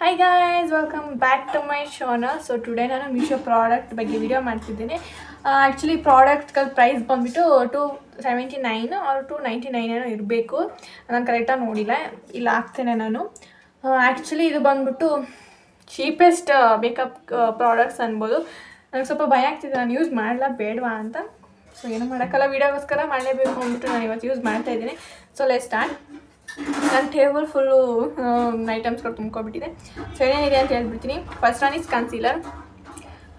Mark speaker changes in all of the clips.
Speaker 1: Hi guys, welcome back to my ಶೋನ. So today ನಾನು Meesho product ಬಗ್ಗೆ ವಿಡಿಯೋ ಮಾಡ್ತಿದ್ದೀನಿ. ಆ್ಯಕ್ಚುಲಿ ಪ್ರಾಡಕ್ಟ್ಗಳ ಪ್ರೈಸ್ ಬಂದುಬಿಟ್ಟು 279 ಆರ್ 299 ಏನೋ ಇರಬೇಕು. ನಾನು ಕರೆಕ್ಟಾಗಿ ನೋಡಿಲ್ಲ, ಇಲ್ಲ ಹಾಕ್ತೇನೆ ನಾನು. ಆ್ಯಕ್ಚುಲಿ ಇದು ಬಂದುಬಿಟ್ಟು ಚೀಪೆಸ್ಟ್ ಮೇಕಪ್ ಪ್ರಾಡಕ್ಟ್ಸ್ ಅನ್ಬೋದು. ನನಗೆ ಸ್ವಲ್ಪ ಭಯ ಆಗ್ತಿದೆ, ನಾನು ಯೂಸ್ ಮಾಡಲ್ಲ ಬೇಡವಾ ಅಂತ. ಸೊ ಏನು ಮಾಡೋಕ್ಕಲ್ಲ, ವೀಡಿಯೋಗೋಸ್ಕರ ಮಾಡಲೇಬೇಕು ಅಂದ್ಬಿಟ್ಟು ನಾನು ಇವತ್ತು ಯೂಸ್ ಮಾಡ್ತಾಯಿದ್ದೀನಿ. So let's start. ನನ್ನ ಟೇಬಲ್ ಫುಲ್ಲು ಐಟಮ್ಸ್ಗಳು ತುಂಬ್ಕೊಬಿಟ್ಟಿದೆ. ಸೊ ಏನೇನಿದೆ ಅಂತ ಹೇಳ್ಬಿಡ್ತೀನಿ. First one is concealer.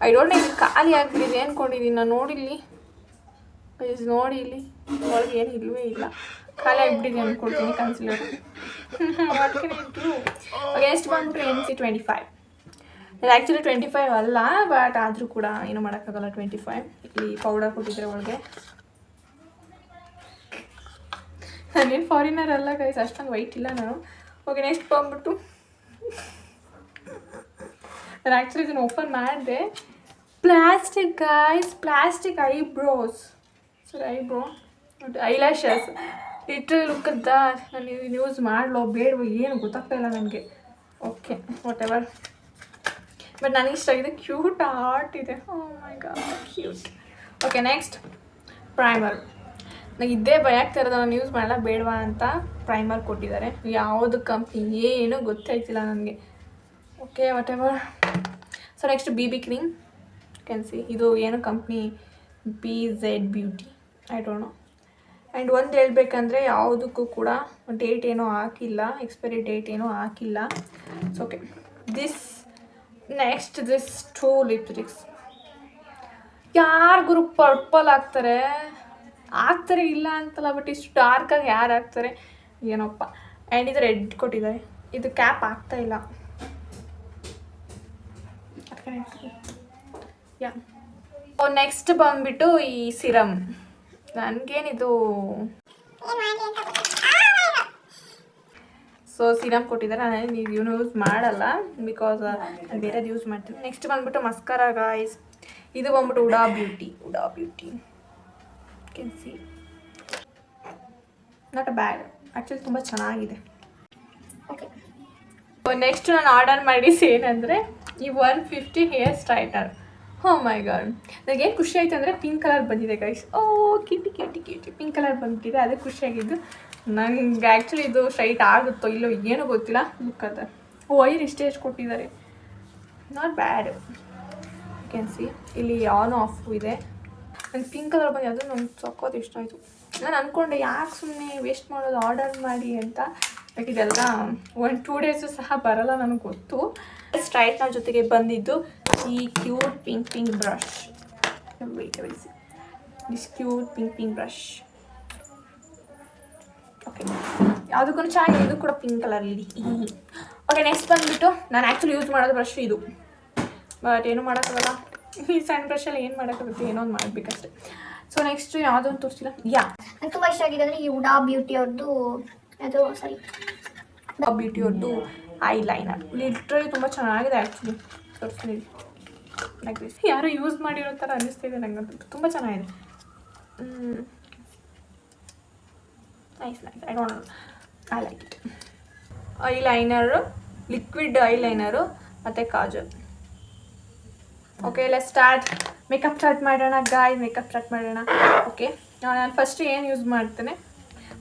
Speaker 1: I don't no, ಇದು ಖಾಲಿ ಆಗಿಬಿಟ್ಟಿದೆ ಅಂದ್ಕೊಂಡಿದ್ದೀನಿ ನಾನು. ನೋಡಿ ಇಲ್ಲಿ ಒಳಗೆ ಏನು ಇಲ್ಲವೇ ಇಲ್ಲ, ಖಾಲಿ ಆಗಿಬಿಟ್ಟಿದೆ ಅಂದ್ಕೊಳ್ತೀನಿ ಕನ್ಸೀಲರ್. ಓಕೆ, ಎಷ್ಟು ಬಂದ್ಬಿಟ್ಟು NC25. ಇದು ಆ್ಯಕ್ಚುಲಿ 25 ಅಲ್ಲ, ಬಟ್ ಆದರೂ ಕೂಡ ಏನು ಮಾಡೋಕ್ಕಾಗಲ್ಲ. 25 ಇಲ್ಲಿ ಪೌಡರ್ ಕೊಟ್ಟಿದ್ರೆ ಒಳಗೆ. ನಾನೇನು ಫಾರಿನರ್ ಅಲ್ಲ ಗೈಸ್, ಅಷ್ಟೊಂದು ವೈಟ್ ಇಲ್ಲ ನಾನು. ಓಕೆ, ನೆಕ್ಸ್ಟ್ ಬಂದ್ಬಿಟ್ಟು ನಾನು ಆ್ಯಕ್ಚುಲಿ ಇದನ್ನು ಓಪನ್ ಮಾಡಿದೆ. Plastic guys, plastic eyebrows. ಸರಿ, ಐಬ್ರೋ ಐಲ್ಯಾಶಸ್ ಲಿಟ್ರಲಿ ಲುಕ್ ಅದ. ನಾನು ಇದನ್ನು ಯೂಸ್ ಮಾಡಲೋ ಬೇಡವೋ ಏನು ಗೊತ್ತಾಗ್ತಾ ಇಲ್ಲ ನನಗೆ. ಓಕೆ, ವಾಟ್ ಎವರ್, ಬಟ್ ನನಗೆ ಇಷ್ಟ ಆಗಿದೆ. ಕ್ಯೂಟ್ ಆರ್ಟ್ ಇದೆ. Oh my God, cute. Okay, next primer. ನನಗೆ ಇದ್ದೇ ಭಯ ಆಗ್ತಾ ಇರೋದು, ನಾನು ಯೂಸ್ ಮಾಡಲ್ಲ ಬೇಡವಾ ಅಂತ. ಪ್ರೈಮರ್ ಕೊಟ್ಟಿದ್ದಾರೆ, ಯಾವುದು ಕಂಪ್ನಿ ಏನು ಗೊತ್ತಾಯ್ತಿಲ್ಲ ನನಗೆ. Okay, what ever. So next BB cream. Can see ಇದು ಏನು company, BZ beauty, I don't no. And ಒಂದು ಹೇಳ್ಬೇಕಂದ್ರೆ ಯಾವುದಕ್ಕೂ ಕೂಡ ಡೇಟ್ ಏನೂ ಹಾಕಿಲ್ಲ, ಎಕ್ಸ್ಪೈರಿ ಡೇಟ್ ಏನೂ ಹಾಕಿಲ್ಲ. So okay, next this 2 lipsticks. ಯಾರು ಗುರು ಪರ್ಪಲ್ ಹಾಕ್ತಾರೆ ಇಲ್ಲ ಅಂತಲ್ಲ, ಬಟ್ ಇಷ್ಟು ಡಾರ್ಕಾಗಿ ಯಾರು ಹಾಕ್ತಾರೆ ಏನಪ್ಪ. ಆ್ಯಂಡ್ ಇದು ರೆಡ್ ಕೊಟ್ಟಿದ್ದಾರೆ, ಇದು ಕ್ಯಾಪ್ ಆಗ್ತಾ ಇಲ್ಲ. ಯಾ, ನೆಕ್ಸ್ಟ್ ಬಂದ್ಬಿಟ್ಟು ಈ ಸಿರಮ್. ನನಗೇನಿದು ಸೊ ಸಿರಮ್ ಕೊಟ್ಟಿದ್ದಾರೆ. ನಾನು ಇದು ಯೂಸ್ ಮಾಡಲ್ಲ, ಬಿಕಾಸ್ ನಾನು ಬೇರೆದು ಯೂಸ್ ಮಾಡ್ತೀನಿ. ನೆಕ್ಸ್ಟ್ ಬಂದ್ಬಿಟ್ಟು ಮಸ್ಕರಾ ಗಾಯ್ಸ್. ಇದು ಬಂದ್ಬಿಟ್ಟು Huda beauty. Can see not a bad, actually ತುಂಬ ಚೆನ್ನಾಗಿದೆ. ಓಕೆ, ನೆಕ್ಸ್ಟ್ ನಾನು ಆರ್ಡರ್ ಮಾಡಿಸಿ ಏನಂದರೆ ಈ 150 ಹೇರ್ ಸ್ಟ್ರೈಟ್ನರ್. ಹೋ ಮೈ ಗಾಡ್, ನನಗೇನು ಖುಷಿ ಆಯಿತು ಅಂದರೆ ಪಿಂಕ್ ಕಲರ್ ಬಂದಿದೆ ಗೈಸ್. ಓ ಕಿಟಿ ಪಿಂಕ್ ಕಲರ್ ಬಂದಿದೆ, ಅದೇ ಖುಷಿಯಾಗಿದ್ದು. ನನಗೆ ಆ್ಯಕ್ಚುಲಿ ಇದು ಸ್ಟ್ರೈಟ್ ಆಗುತ್ತೋ ಇಲ್ಲೋ ಏನೂ ಗೊತ್ತಿಲ್ಲ. ಬುಕ್ಕದ ವೈರ್ ಇಷ್ಟೇ ಎಷ್ಟು ಕೊಟ್ಟಿದ್ದಾರೆ, ನಾಟ್ ಬ್ಯಾಡ್. ಕ್ಯಾನ್ ಸಿ ಇಲ್ಲಿ ಆನ್ ಆಫ್ ಇದೆ. ನಂಗೆ ಪಿಂಕ್ ಕಲರ್ ಬಂದು ಅದು ನಂಗೆ ಸಕ್ಕೋದು ಇಷ್ಟ ಆಯಿತು. ನಾನು ಅಂದ್ಕೊಂಡೆ ಯಾಕೆ ಸುಮ್ಮನೆ ವೇಸ್ಟ್ ಮಾಡೋದು, ಆರ್ಡರ್ ಮಾಡಿ ಅಂತ. ಬಟ್ ಇದೆಲ್ಲ 1-2 ಡೇಸು ಸಹ ಬರೋಲ್ಲ ನನಗೆ ಗೊತ್ತು. ಸ್ಟ್ರೈಟ್ನರ್ ಜೊತೆಗೆ ಬಂದಿದ್ದು ಈ cute pink brush. This cute pink brush. Okay, ಯಾವುದಕ್ಕೂ ಚೆನ್ನಾಗಿದೆ. ಇದು ಕೂಡ ಪಿಂಕ್ ಕಲರಲ್ಲಿ. ಓಕೆ, ನೆಕ್ಸ್ಟ್ ಬಂದುಬಿಟ್ಟು ನಾನು ಆ್ಯಕ್ಚುಲಿ ಯೂಸ್ ಮಾಡೋದು ಬ್ರಷ್ ಇದು, ಬಟ್ ಏನೂ ಮಾಡೋಕ್ಕಾಗಲ್ಲ. ಈ ಸಣ್ಣ ಬ್ರಷಲ್ಲಿ ಏನು ಮಾಡೋಕ್ಕಾಗುತ್ತೆ, ಏನೋ ಒಂದು ಮಾಡಬೇಕಷ್ಟೆ. ಸೊ ನೆಕ್ಸ್ಟು ಯಾವುದೋ ಒಂದು ತೋರಿಸಿಲ್ಲ.
Speaker 2: ನಂಗೆ ತುಂಬ ಇಷ್ಟ ಆಗಿದೆ ಅಂದರೆ ಈ ಉಡಾ ಬ್ಯೂಟಿ ಅವ್ರದ್ದು
Speaker 1: ಐಲೈನರ್. ಲಿಟ್ರಲಿ ತುಂಬ ಚೆನ್ನಾಗಿದೆ ಆ್ಯಕ್ಚುಲಿ. ತೋರಿಸ್ತೀನಿ, ಯಾರು ಯೂಸ್ ಮಾಡಿರೋ ಥರ ಅನ್ನಿಸ್ತಿದೆ ನನಗಂತೂ. ತುಂಬ ಚೆನ್ನಾಗಿದೆ. Nice, I don't know, I like it. Eyeliner, liquid eyeliner ಮತ್ತು kajal. Okay, let's start. Makeup start ಮಾಡೋಣ ಗಾಯ್, ಮೇಕಪ್ ಸ್ಟಾರ್ಟ್ ಮಾಡೋಣ. ಓಕೆ, ನಾನು ಫಸ್ಟ್ ಏನು ಯೂಸ್ ಮಾಡ್ತೇನೆ,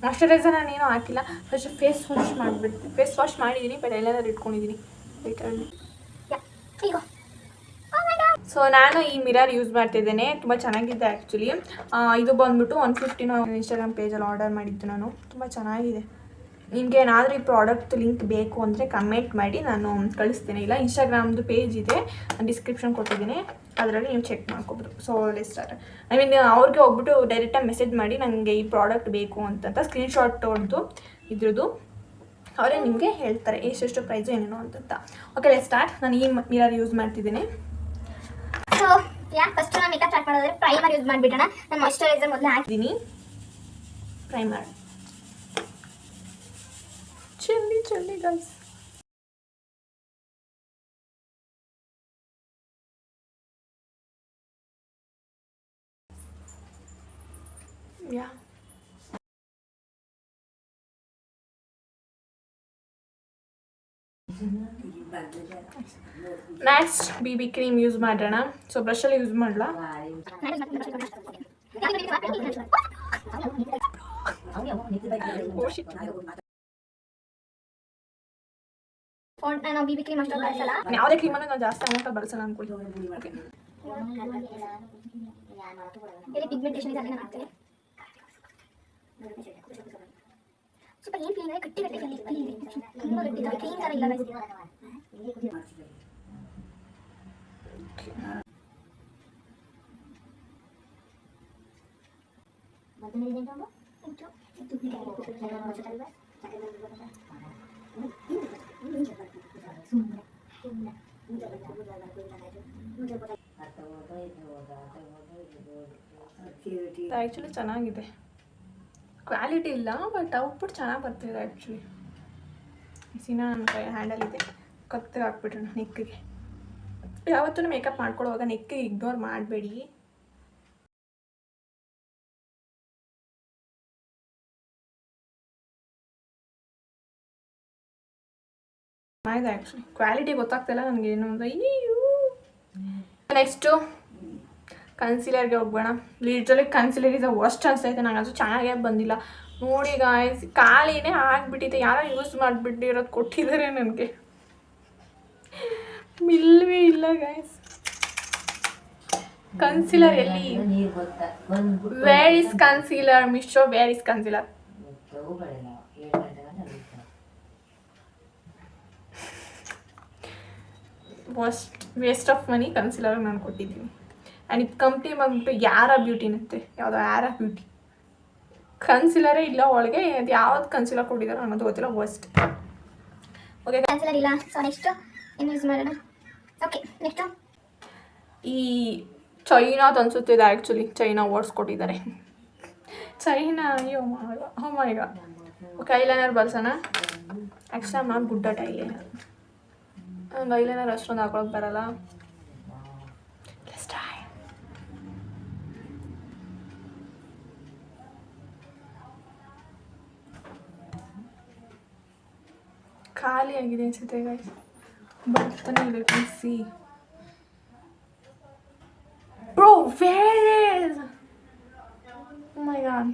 Speaker 1: ಮಾಯ್ಶ್ಚರೈಸರ್ ನಾನೇನು ಹಾಕಿಲ್ಲ. ಫಸ್ಟ್ ಫೇಸ್ ವಾಶ್ ಮಾಡಿಬಿಡ್ತೀನಿ. ಫೇಸ್ ವಾಶ್ ಮಾಡಿದ್ದೀನಿ, ಬಟ್ ಎಲ್ಲಾದ್ರೂ ಇಟ್ಕೊಂಡಿದ್ದೀನಿ. ಸೊ ನಾನು ಈ ಮಿರರ್ ಯೂಸ್ ಮಾಡ್ತಿದ್ದೇನೆ, ತುಂಬ ಚೆನ್ನಾಗಿದೆ ಆ್ಯಕ್ಚುಲಿ. ಇದು ಬಂದುಬಿಟ್ಟು 150 ಇನ್ಸ್ಟಾಗ್ರಾಮ್ ಪೇಜಲ್ಲಿ ಆರ್ಡರ್ ಮಾಡಿದ್ದು ನಾನು. ತುಂಬ ಚೆನ್ನಾಗಿದೆ. ನಿಮಗೆ ಏನಾದರೂ ಈ ಪ್ರಾಡಕ್ಟ್ ಲಿಂಕ್ ಬೇಕು ಅಂದರೆ ಕಮೆಂಟ್ ಮಾಡಿ, ನಾನು ಕಳಿಸ್ತೇನೆ. ಇಲ್ಲ, ಇನ್ಸ್ಟಾಗ್ರಾಮ್ದು ಪೇಜ್ ಇದೆ, ಡಿಸ್ಕ್ರಿಪ್ಷನ್ ಕೊಟ್ಟಿದ್ದೀನಿ, ಅದರಲ್ಲಿ ನೀವು ಚೆಕ್ ಮಾಡ್ಕೊಬೋದು. So let's start. I mean ಅವ್ರಿಗೆ ಹೋಗ್ಬಿಟ್ಟು ಡೈರೆಕ್ಟಾಗಿ ಮೆಸೇಜ್ ಮಾಡಿ ನನಗೆ ಈ ಪ್ರಾಡಕ್ಟ್ ಬೇಕು ಅಂತ ಸ್ಕ್ರೀನ್ಶಾಟ್ ಹೊಡೆದು ಇದ್ರದ್ದು ಅವರೇ ನಿಮಗೆ ಹೇಳ್ತಾರೆ ಎಷ್ಟೆಷ್ಟು ಪ್ರೈಸು ಏನೇನೋ ಅಂತ. Okay, let's start. ನಾನು ಈ ಮಿರರ್ ಯೂಸ್ ಮಾಡ್ತಿದ್ದೀನಿ.
Speaker 2: ಸೊ ಫಸ್ಟ್ ನಾನು ಮೇಕಪ್ ಸ್ಟಾರ್ಟ್ ಮಾಡೋದ್ರೆ ಪ್ರೈಮರ್ ಯೂಸ್ ಮಾಡಿಬಿಡೋಣ. ನಾನು ಮಾಯ್ಶ್ಚರೈಸರ್ ಮೊದಲು ಹಾಕಿದ್ದೀನಿ.
Speaker 1: ಪ್ರೈಮರ್ ಚಲ್ಲಿ guys. Yeah, next B B cream use ಮಾಡೋಣ. ಸೊ ಬ್ರಷಲ್ಲಿ ಯೂಸ್ ಮಾಡಲಾ?
Speaker 2: ನಾವು BB ಕ್ರೀಮ್ ಅಷ್ಟೊಂದು ಬಳಸಲ್ಲ.
Speaker 1: ಯಾವುದೇ ಕ್ರೀಮನ್ನು ನಾನು ಜಾಸ್ತಿ ಅಮೌಂಟಲ್ಲಿ ಬಳಸಲ್ಲ ಅಂದ್ಕೊಳ್ಳಿ. ಓಕೆ,
Speaker 2: ಇಲ್ಲಿ ಪಿಗ್ಮೆಂಟೇಷನ್ ಇದೆ, ಅದನ್ನ ಮಾಡ್ತೇವೆ. ಸ್ವಲ್ಪ ಏನು ಫೀಲ್ ಇದೆ, ಗಟ್ಟಿ ಫೀಲ್ ಇದೆ, ತುಂಬ ಗಟ್ಟಿ ಇದೆ, ಕ್ರೀಮ್ ಥರ ಇಲ್ಲ.
Speaker 1: ಆ್ಯಕ್ಚುಲಿ ಚೆನ್ನಾಗಿದೆ, ಕ್ವಾಲಿಟಿ ಇಲ್ಲ ಬಟ್ ಔಟ್ಪುಟ್ ಚೆನ್ನಾಗಿ ಬರ್ತಿದೆ. ಆ್ಯಕ್ಚುಲಿ ನನ್ನ ಕೈ ಹ್ಯಾಂಡಲ್ ಇದೆ, ಕತ್ತಿಗೆ ಹಾಕ್ಬಿಟ್ರೆ ನೆಕ್ಕಿಗೆ. ಯಾವತ್ತೂ ಮೇಕಪ್ ಮಾಡ್ಕೊಳ್ಳುವಾಗ ನೆಕ್ಕಿಗೆ ಇಗ್ನೋರ್ ಮಾಡಬೇಡಿ. ಆಯ್ತು, ಆ್ಯಕ್ಚುಲಿ ಕ್ವಾಲಿಟಿ ಗೊತ್ತಾಗ್ತಿಲ್ಲ ನನಗೆ ಏನು ಅಂತ. ನೆಕ್ಸ್ಟು ಕನ್ಸಿಲರ್ಗೆ ಹೋಗೋಣ. ಲಿಟ್ರಲಿ ಕನ್ಸಿಲರ್ ಇಸ್ ವರ್ಸ್ಟ್ ಅನಿಸ್ತೈತೆ ನಂಗೆ. ಅದು ಚೆನ್ನಾಗೇ ಬಂದಿಲ್ಲ ನೋಡಿ ಗಾಯ್ಸ್, ಖಾಲಿನೇ ಆಗಿಬಿಟ್ಟಿದೆ. ಯಾರೋ ಯೂಸ್ ಮಾಡಿಬಿಟ್ಟಿರೋದು ಕೊಟ್ಟಿದ್ದಾರೆ ನನಗೆ, ಇಲ್ಲವೇ ಇಲ್ಲ ಗಾಯ್ಸ್. ಕನ್ಸಿಲರ್ ಎಲ್ಲಿ? Where is concealer Meesho? Where is concealer? Waste of money concealer ನಾನು ಕೊಟ್ಟಿದ್ದೀನಿ. ಆ್ಯಂಡ್ ಇದು ಕಂಪ್ನಿ ಬಂದ್ಬಿಟ್ಟು ಯಾರ ಬ್ಯೂಟಿನಂತೆ, ಯಾವುದೋ ಯಾರ ಬ್ಯೂಟಿ. ಕನ್ಸಿಲರೇ ಇಲ್ಲ ಒಳಗೆ, ಅದು ಯಾವ್ದು ಕನ್ಸಿಲರ್ ಕೊಟ್ಟಿದ್ದಾರೋ ಅನ್ನೋದು ಗೊತ್ತಿಲ್ಲ. ವರ್ಸ್ಟ್. ಓಕೆ,
Speaker 2: ಕನ್ಸಿಲರ್ ಇಲ್ಲ. ಸೊ ನೆಕ್ಸ್ಟ್ ಏನು ಯೂಸ್ ಮಾಡೋಣ? ಓಕೆ, ನೆಕ್ಸ್ಟು
Speaker 1: ಈ ಚೈನಾದು ಅನ್ಸುತ್ತೆ ಇದು. ಆ್ಯಕ್ಚುಲಿ ಚೈನಾ ವರ್ಡ್ಸ್ ಕೊಟ್ಟಿದ್ದಾರೆ. ಚೈನಾ, ಅಯ್ಯೋ ಮೈಗ. ಓಕೆ, ಐಲೈನರ್ ಬಳಸೋಣ. Actually I am not good at eyeliner. ಒಂದು ಐಲೈನರ್ ಅಷ್ಟೊಂದು ಹಾಕೊಳಕ್ಕೆ ಬರಲ್ಲ. ಖಾಲಿ ಆಗಿದೆ ಅನ್ಸುತ್ತೆ ಗೈಸ್, ಬರ್ತಾನೆ ಇದೆ. C bro, where is my god,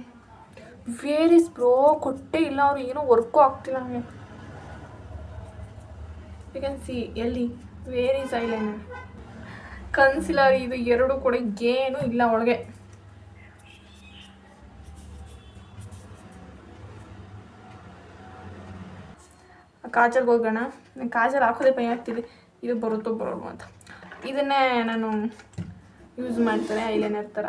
Speaker 1: where is bro? ಕೊಟ್ಟೇ ಇಲ್ಲ ಅವ್ರು, ಏನೋ ವರ್ಕು ಆಗ್ತಿಲ್ಲ ನನಗೆ. ಯು ಕ್ಯಾನ್ ಸಿ ಎಲ್ಲಿ ವೇರ್ ಇಸ್ ಐಲೈನರ್, ಕನ್ಸಿಲರ್ ಇದು ಎರಡು ಕೂಡ ಏನೂ ಇಲ್ಲ ಒಳಗೆ. ಕಾಜಲ್ಗೆ ಹೋಗೋಣ. ನಾನು ಕಾಜಲ್ ಹಾಕೋದೇ ಭಯ ಆಗ್ತಿದೆ, ಇದು ಬರುತ್ತೋ ಬರೋಲ್ಲ ಅಂತ. ಇದನ್ನೇ ನಾನು ಯೂಸ್ ಮಾಡ್ತಾರೆ ಐಲೈನರ್ ಥರ.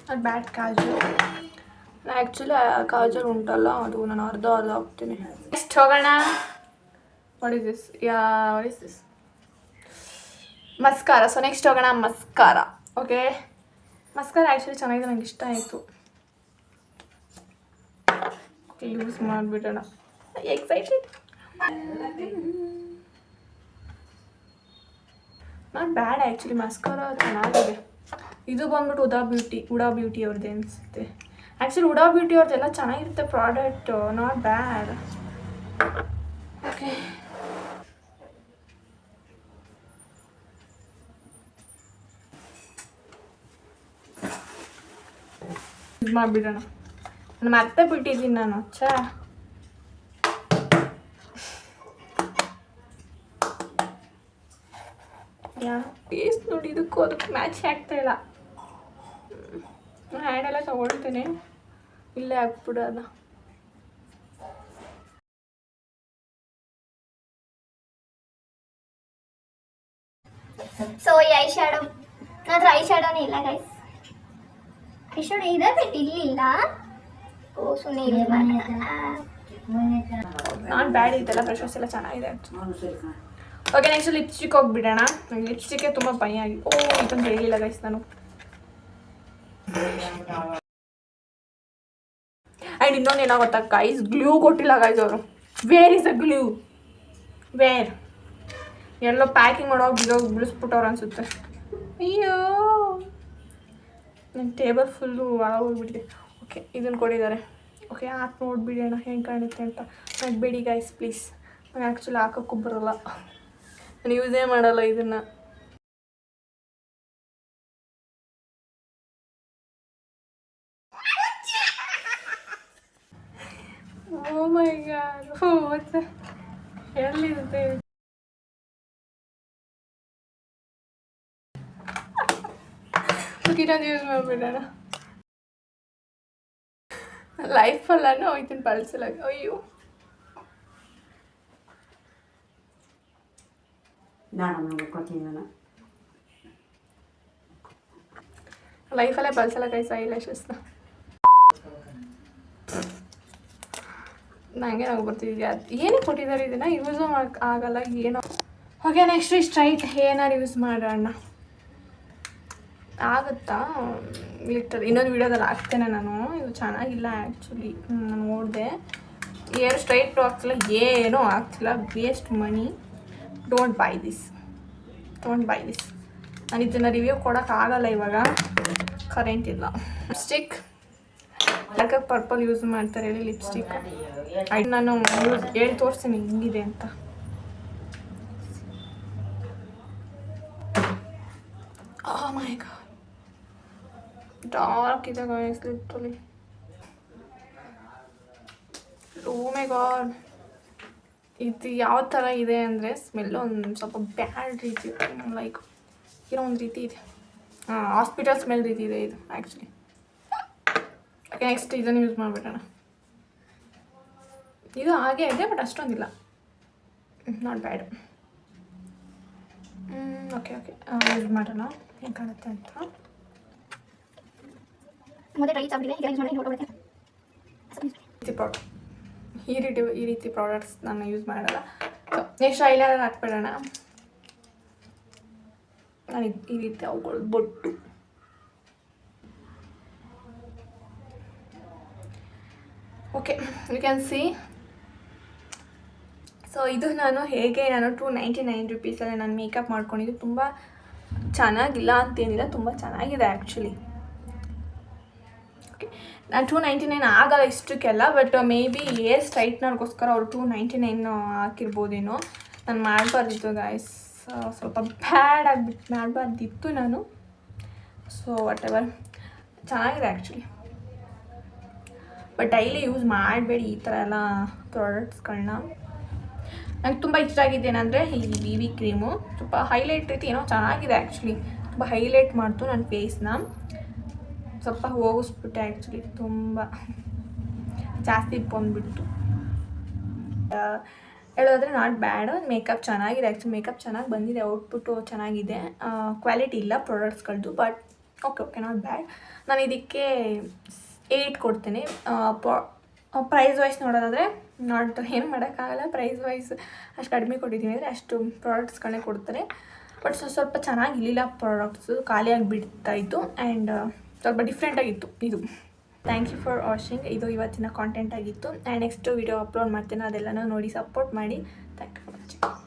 Speaker 1: ಅದು ಬ್ಯಾಡ್ ಕಾಜಲ್. ಆ್ಯಕ್ಚುಲಿ ಕಾಜಲ್ ಉಂಟಲ್ಲ, ಅದು ನಾನು ಅರ್ಧ ಹಾಕ್ತೀನಿ. ನೆಕ್ಸ್ಟ್ ಹೋಗೋಣ. What is this? What is this? Mascara. So next ಹೋಗೋಣ ಮಸ್ಕಾರ. ಓಕೆ, ಮಸ್ಕಾರ ಆ್ಯಕ್ಚುಲಿ ಚೆನ್ನಾಗಿದೆ, ನಂಗೆ ಇಷ್ಟ ಆಯಿತು. ಓಕೆ, ಯೂಸ್ ಮಾಡಿಬಿಡೋಣ. Excited. Not bad actually, mascara ಚೆನ್ನಾಗಿದೆ. ಇದು ಬಂದ್ಬಿಟ್ಟು ಹುಡಾ ಬ್ಯೂಟಿ ಅವ್ರದ್ದು ಅನಿಸುತ್ತೆ. ಆ್ಯಕ್ಚುಲಿ ಹುಡಾ ಬ್ಯೂಟಿ ಅವ್ರದ್ದೆಲ್ಲ ಚೆನ್ನಾಗಿರುತ್ತೆ product, not bad. Okay, use ಮಾಡಿಬಿಡೋಣ. ನಾನು ಮತ್ತೆ ಬಿಟ್ಟಿದ್ದೀನಿ ನಾನು. ಟೇಸ್ಟ್ ನೋಡಿ, ಇದಕ್ಕೂ ಅದಕ್ಕೆ ಮ್ಯಾಚ್ ಆಗ್ತಾ ಇಲ್ಲ. ಹ್ಯಾಂಡೆಲ್ಲ ತಗೊಳ್ತೇನೆ, ಇಲ್ಲೇ ಹಾಕ್ಬಿಡೋದ.
Speaker 2: ಸೊ ಈ ಐ ಶ್ಯಾಡೋ, ನನ್ನ ಐ ಶ್ಯಾಡೋನೇ ಇಲ್ಲ ಗೈಸ್. ಐ ಶ್ಯಾಡೋ ಇದೆ ಬಟ್ ಇಲ್ಲ. ಓ ಸುಮ್ಮನೆ ಯೂಸ್ ಮಾಡೋಣ.
Speaker 1: ನಾಟ್ ಬ್ಯಾಡ್, ಇದೆಲ್ಲ ಬ್ರಷಸ್ ಎಲ್ಲ ಚೆನ್ನಾಗಿದೆ. ಓಕೆ, ನೆಕ್ಸ್ಟ್ ಲಿಪ್ಸ್ಟಿಕ್ ಹೋಗ್ಬಿಡೋಣ. ನನಗೆ ಲಿಪ್ಸ್ಟಿಕ್ಕೆ ತುಂಬ ಭಯ ಆಗಿ. ಓ, ಇದೊಂದು ಹೇಳಿಲ್ಲ ಗೈಸ್ ನಾನು. ಆ್ಯಂಡ್ ಇನ್ನೊಂದು ಏನಾಗುತ್ತಾ ಗೈಸ್, ಗ್ಲೂ ಕೊಟ್ಟಿಲ್ಲ ಗೈಸ್ ಅವರು. Where is a glue? Where ಎಲ್ಲೋ ಪ್ಯಾಕಿಂಗ್ ಮಾಡೋಗಿ ಬಿಡಿಸ್ಬಿಟ್ಟವ್ರು ಅನಿಸುತ್ತೆ. ಅಯ್ಯೋ ನನ್ನ ಟೇಬಲ್ ಫುಲ್ಲು ಹೋಗ್ಬಿಟ್ಟಿದೆ. ಓಕೆ ಇದನ್ನು ಕೊಟ್ಟಿದ್ದಾರೆ. ಓಕೆ ಹಾಕಿ ನೋಡಿಬಿಡೋಣ ಹೆಂಗೆ ಕಾಣುತ್ತೆ ಅಂತ. ನಗಬೇಡಿ ಗೈಸ್ ಪ್ಲೀಸ್. ನಾನು ಆ್ಯಕ್ಚುಲಿ ಹಾಕೋಕ್ಕೂ ಬರೋಲ್ಲ, ನಾನು ಯೂಸೇ ಮಾಡಲ್ಲ ಇದನ್ನು. ಓ ಮೈ ಗಾಡ್, ಮತ್ತೆ ಎಲ್ಲಿರುತ್ತೆ? ಇದನ್ನು ಯೂಸ್ ಮಾಡಿಬಿಡೋಣ. ಲೈಫಲ್ಲಾನು ಇದನ್ನು ಬಳಸಲ್ಲ. ಅಯ್ಯೋ ಲೈಫಲ್ಲೇ ಬಳಸಲ್ಲ ಗೈಸ್ ಐಲ್ಯಾಶಸ್ನ. ನನಗೆ ನಾವು ಬರ್ತಿದ್ಯಾ ಏನಕ್ಕೆ ಕೊಟ್ಟಿದ್ದಾರೆ ಇದನ್ನು? ಯೂಸು ಆಗಲ್ಲ ಏನೋ. ಓಕೆ ನೆಕ್ಸ್ಟ್ ಈ ಸ್ಟ್ರೈಟ್ ಏನಾರು ಯೂಸ್ ಮಾಡೋಣ ಆಗುತ್ತಾ? ಲಿಟರ್ ಇನ್ನೊಂದು ವೀಡಿಯೋದಲ್ಲಿ ಹಾಕ್ತೇನೆ ನಾನು. ಇದು ಚೆನ್ನಾಗಿಲ್ಲ ಆ್ಯಕ್ಚುಲಿ. ನಾನು ನೋಡಿದೆ ಏರ್ ಸ್ಟ್ರೈಟು ಆಗ್ತಿಲ್ಲ, ಏನೂ ಆಗ್ತಿಲ್ಲ. Waste money. Don't by this. ನಾನು ಇದನ್ನು ರಿವ್ಯೂ ಕೊಡೋಕ್ಕಾಗಲ್ಲ ಇವಾಗ, ಕರೆಂಟ್ ಇಲ್ಲ. ಲಿಪ್ಸ್ಟಿಕ್ ಯಾಕೆ ಪರ್ಪಲ್ ಯೂಸ್ ಮಾಡ್ತಾರೆ ಹೇಳಿ ಲಿಪ್ಸ್ಟಿಕ್? ನಾನು ಹೇಳಿ ತೋರಿಸ್ತೀನಿ ಹಿಂಗಿದೆ ಅಂತ. ಓ ಮೈ ಗಾಡ್, ಡಾರ್ಕ್ ಇದೆ guys literally. O my god, ಇದು ಯಾವ ಥರ ಇದೆ ಅಂದರೆ ಸ್ಮೆಲ್ ಒಂದು ಸ್ವಲ್ಪ ಬ್ಯಾಡ್ ರೀತಿ, ಲೈಕ್ ಏನೋ ಒಂದು ರೀತಿ ಇದೆ. ಹಾಸ್ಪಿಟಲ್ ಸ್ಮೆಲ್ ರೀತಿ ಇದೆ ಇದು ಆ್ಯಕ್ಚುಲಿ. ಓಕೆ ನೆಕ್ಸ್ಟ್ ಇದನ್ನು ಯೂಸ್ ಮಾಡಿಬಿಡೋಣ. ಇದು ಹಾಗೆ ಇದೆ ಬಟ್ ಅಷ್ಟೊಂದಿಲ್ಲ, ನಾಟ್ ಬ್ಯಾಡ್. ಓಕೆ ಯೂಸ್ ಮಾಡೋಣ ಹೆಂಗೆ ಕಾಣುತ್ತೆ ಅಂತ. ಈ ರೀತಿ ಪ್ರಾಡಕ್ಟ್ಸ್ ನಾನು ಯೂಸ್ ಮಾಡಲ್ಲ. ಸೊ ನೆಕ್ಸ್ಟ್ ಐಲೈನರ್ ಹಾಕ್ಬಿಡೋಣ. ನಾನು ಈ ರೀತಿ ಅವುಗಳು ಬೊಟ್ಟು. Okay you can see. So ಇದು ನಾನು 299 ರುಪೀಸಲ್ಲಿ ನಾನು ಮೇಕಪ್ ಮಾಡ್ಕೊಂಡಿದ್ದು. ತುಂಬ ಚೆನ್ನಾಗಿಲ್ಲ ಅಂತೇನಿಲ್ಲ, ತುಂಬ ಚೆನ್ನಾಗಿದೆ ಆ್ಯಕ್ಚುಲಿ. ಓಕೆ ನಾನು 299 ಆಗಲ್ಲ ಇಷ್ಟಕ್ಕೆಲ್ಲ, ಬಟ್ ಮೇ ಬಿ ಏರ್ ಸ್ಟ್ರೈಟ್ನರ್ಗೋಸ್ಕರ ಅವರು 299 ಹಾಕಿರ್ಬೋದೇನೋ. ನಾನು ಮಾಡಬಾರ್ದಿತ್ತು ಗಾಯ್ಸ್, ಸ್ವಲ್ಪ ಬ್ಯಾಡ್ ಆಗಿಬಿಟ್ಟು ಮಾಡಬಾರ್ದಿತ್ತು ನಾನು. ಸೊ ವಾಟ್ ಎವರ್, ಚೆನ್ನಾಗಿದೆ ಆ್ಯಕ್ಚುಲಿ. ಬಟ್ ಡೈಲಿ ಯೂಸ್ ಮಾಡಬೇಡಿ ಈ ಥರ ಎಲ್ಲ ಪ್ರಾಡಕ್ಟ್ಸ್ಗಳನ್ನ. ನಂಗೆ ತುಂಬ ಇಷ್ಟ ಆಗಿದ್ದೇನೆಂದರೆ ಈ BB ಕ್ರೀಮು. ಸ್ವಲ್ಪ ಹೈಲೈಟ್ ರೀತಿ ಏನೋ ಚೆನ್ನಾಗಿದೆ ಆ್ಯಕ್ಚುಲಿ. ತುಂಬ ಹೈಲೈಟ್ ಮಾಡ್ತು ನನ್ನ ಫೇಸ್ನ. ಸ್ವಲ್ಪ ಹೋಗಿಸ್ಬಿಟ್ಟೆ ಆ್ಯಕ್ಚುಲಿ, ತುಂಬ ಜಾಸ್ತಿ ಬಂದುಬಿಟ್ಟು. ಹೇಳೋದ್ರೆ ನಾಟ್ ಬ್ಯಾಡ್. ಮೇಕಪ್ ಚೆನ್ನಾಗಿದೆ ಆ್ಯಕ್ಚುಲಿ, ಮೇಕಪ್ ಚೆನ್ನಾಗಿ ಬಂದಿದೆ, ಔಟ್ಪುಟ್ಟು ಚೆನ್ನಾಗಿದೆ. ಕ್ವಾಲಿಟಿ ಇಲ್ಲ ಪ್ರಾಡಕ್ಟ್ಸ್ಗಳದ್ದು, ಬಟ್ ಓಕೆ ನಾಟ್ ಬ್ಯಾಡ್. ನಾನು ಇದಕ್ಕೆ 8 ಕೊಡ್ತೀನಿ. ಪ್ರೈಸ್ ವೈಸ್ ನೋಡೋದಾದರೆ ನಾಟ್ ಏನು ಮಾಡೋಕ್ಕಾಗಲ್ಲ, ಪ್ರೈಸ್ ವೈಸ್ ಅಷ್ಟು ಕಡಿಮೆ ಕೊಟ್ಟಿದ್ದೀನಿ ಅಂದರೆ ಅಷ್ಟು ಪ್ರಾಡಕ್ಟ್ಸ್ಗಳನ್ನೇ ಕೊಡ್ತಾರೆ. ಬಟ್ ಸ್ವಲ್ಪ ಚೆನ್ನಾಗಿರಲಿಲ್ಲ ಪ್ರಾಡಕ್ಟ್ಸು, ಖಾಲಿಯಾಗಿ ಬಿಡ್ತಾಯಿತ್ತು ಆ್ಯಂಡ್ ಸ್ವಲ್ಪ ಡಿಫ್ರೆಂಟಾಗಿತ್ತು ಇದು. Thank you for watching. ಇದು ಇವತ್ತಿನ ಕಾಂಟೆಂಟ್ ಆಗಿತ್ತು. ಆ್ಯಂಡ್ ನೆಕ್ಸ್ಟ್ ವೀಡಿಯೋ ಅಪ್ಲೋಡ್ ಮಾಡ್ತೇನೆ, ಅದೆಲ್ಲನೂ ನೋಡಿ ಸಪೋರ್ಟ್ ಮಾಡಿ. Thank you for watching.